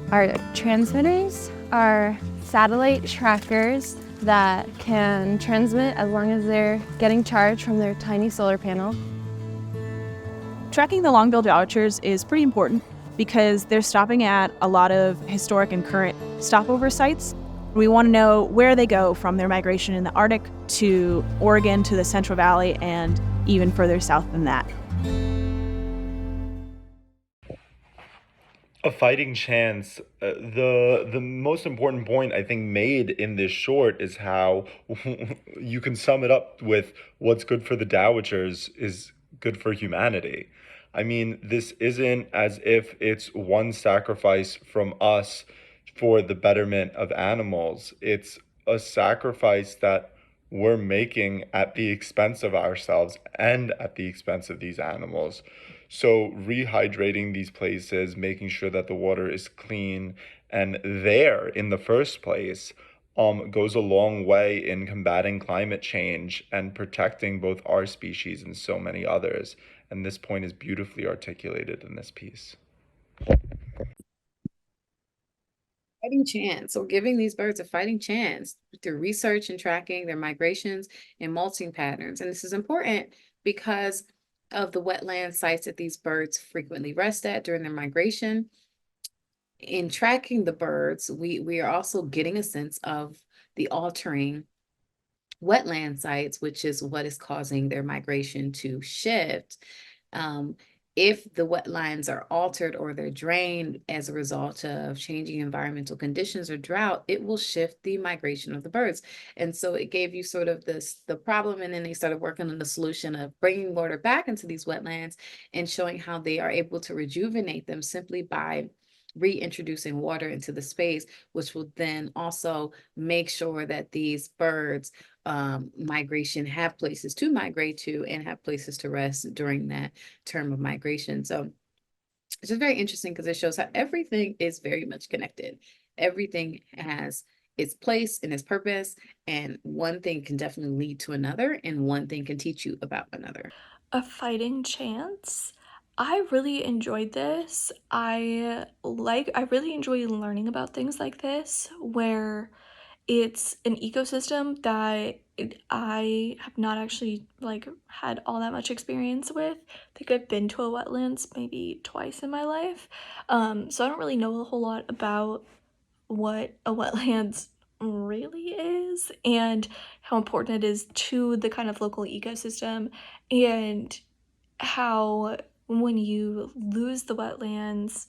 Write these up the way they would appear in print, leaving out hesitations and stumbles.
Our transmitters are satellite trackers that can transmit as long as they're getting charged from their tiny solar panel. Tracking the long-billed dowitchers is pretty important because they're stopping at a lot of historic and current stopover sites. We want to know where they go from their migration in the Arctic to Oregon to the Central Valley and even further south than that. A fighting chance. The most important point I think made in this short is how you can sum it up with what's good for the Dowitchers is good for humanity. I mean, this isn't as if it's one sacrifice from us for the betterment of animals. It's a sacrifice that we're making at the expense of ourselves and at the expense of these animals. So, rehydrating these places, making sure that the water is clean and there in the first place, goes a long way in combating climate change and protecting both our species and so many others. And this point is beautifully articulated in this piece. Fighting chance. So giving these birds a fighting chance through research and tracking their migrations and molting patterns. And this is important because of the wetland sites that these birds frequently rest at during their migration. In tracking the birds, we are also getting a sense of the altering wetland sites, which is what is causing their migration to shift. If the wetlands are altered or they're drained as a result of changing environmental conditions or drought, it will shift the migration of the birds. And so it gave you sort of the problem, and then they started working on the solution of bringing water back into these wetlands and showing how they are able to rejuvenate them simply by reintroducing water into the space, which will then also make sure that these birds migration have places to migrate to and have places to rest during that term of migration. So it's just very interesting because it shows how everything is very much connected. Everything has its place and its purpose, and one thing can definitely lead to another, and one thing can teach you about another. A fighting chance. I really enjoyed this. I really enjoy learning about things like this where it's an ecosystem that I have not actually like had all that much experience with. I think I've been to a wetlands maybe twice in my life. So I don't really know a whole lot about what a wetlands really is and how important it is to the kind of local ecosystem, and how when you lose the wetlands,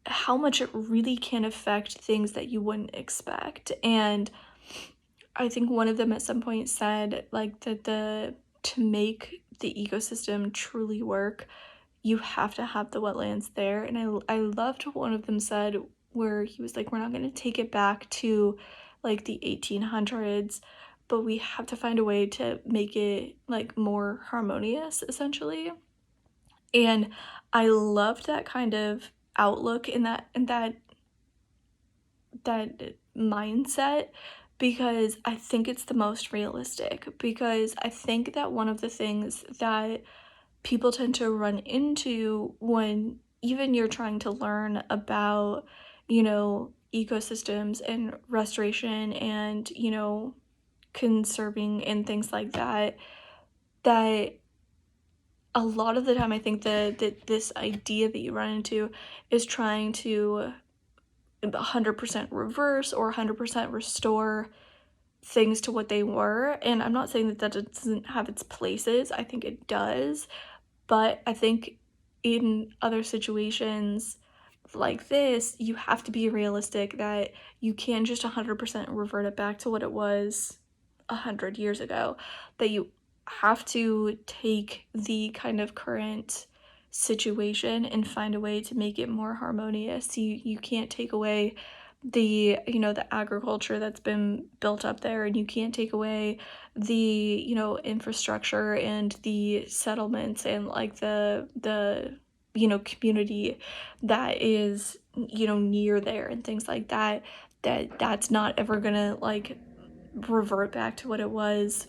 how much it really can affect things that you wouldn't expect. And I think one of them at some point said like that the to make the ecosystem truly work, you have to have the wetlands there. And I loved what one of them said where he was like, we're not going to take it back to like the 1800s, but we have to find a way to make it like more harmonious essentially. And I loved that kind of outlook in that mindset, because I think it's the most realistic, because I think that one of the things that people tend to run into when even you're trying to learn about, ecosystems and restoration and, conserving and things like that, that a lot of the time I think that this idea that you run into is trying to 100% reverse or 100% restore things to what they were. And I'm not saying that doesn't have its places. I think it does. But I think in other situations like this, you have to be realistic that you can't just 100% revert it back to what it was 100 years ago. That you have to take the kind of current situation and find a way to make it more harmonious. You can't take away the agriculture that's been built up there, and you can't take away the infrastructure and the settlements and like the community that is near there and things like that's not ever gonna like revert back to what it was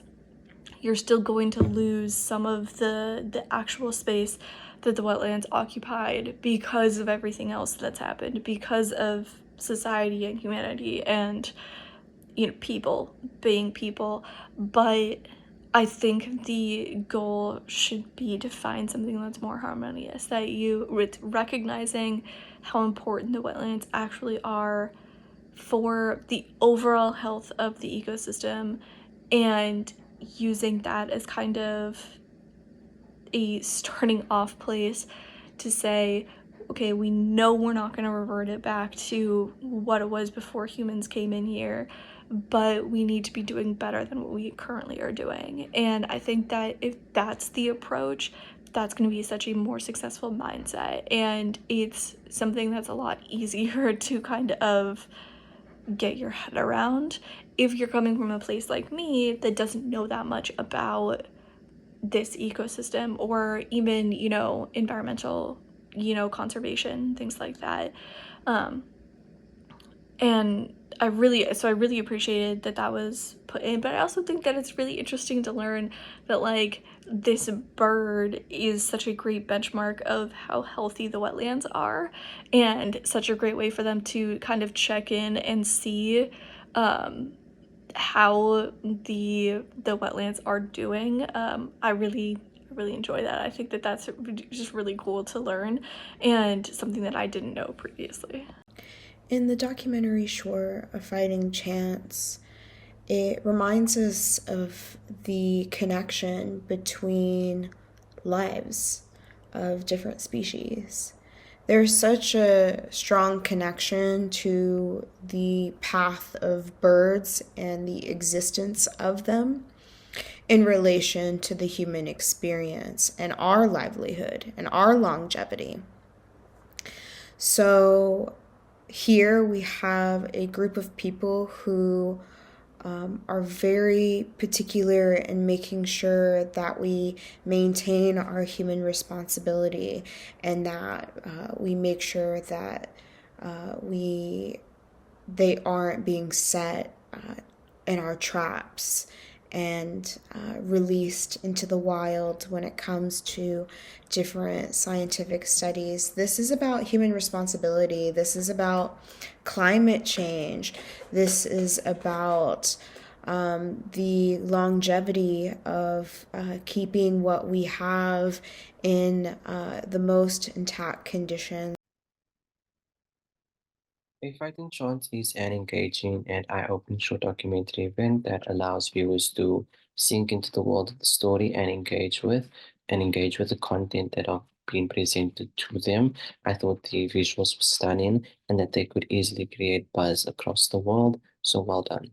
you're still going to lose some of the actual space that the wetlands occupied because of everything else that's happened, because of society and humanity and, you know, people being people. But I think the goal should be to find something that's more harmonious, that you, with recognizing how important the wetlands actually are for the overall health of the ecosystem, and using that as kind of a starting off place to say, okay, we know we're not going to revert it back to what it was before humans came in here, but we need to be doing better than what we currently are doing. And I think that if that's the approach, that's going to be such a more successful mindset. And it's something that's a lot easier to kind of get your head around if you're coming from a place like me that doesn't know that much about this ecosystem, or even, you know, environmental, you know, conservation, things like that. um and I really appreciated that that was put in, but I also think that it's really interesting to learn that, like, this bird is such a great benchmark of how healthy the wetlands are, and such a great way for them to kind of check in and see how the wetlands are doing. I really enjoy that. I think that that's just really cool to learn, and something that I didn't know previously. In the documentary short, A Fighting Chance, it reminds us of the connection between lives of different species. There's such a strong connection to the path of birds and the existence of them in relation to the human experience and our livelihood and our longevity. So here we have a group of people who are very particular in making sure that we maintain our human responsibility, and that we make sure that they aren't being set in our traps and released into the wild when it comes to different scientific studies. This is about human responsibility. This is about climate change. This is about the longevity of keeping what we have in the most intact condition. A Fighting Chance is an engaging and eye-opening short documentary event that allows viewers to sink into the world of the story and engage with the content that are being presented to them. I thought the visuals were stunning and that they could easily create buzz across the world. So well done.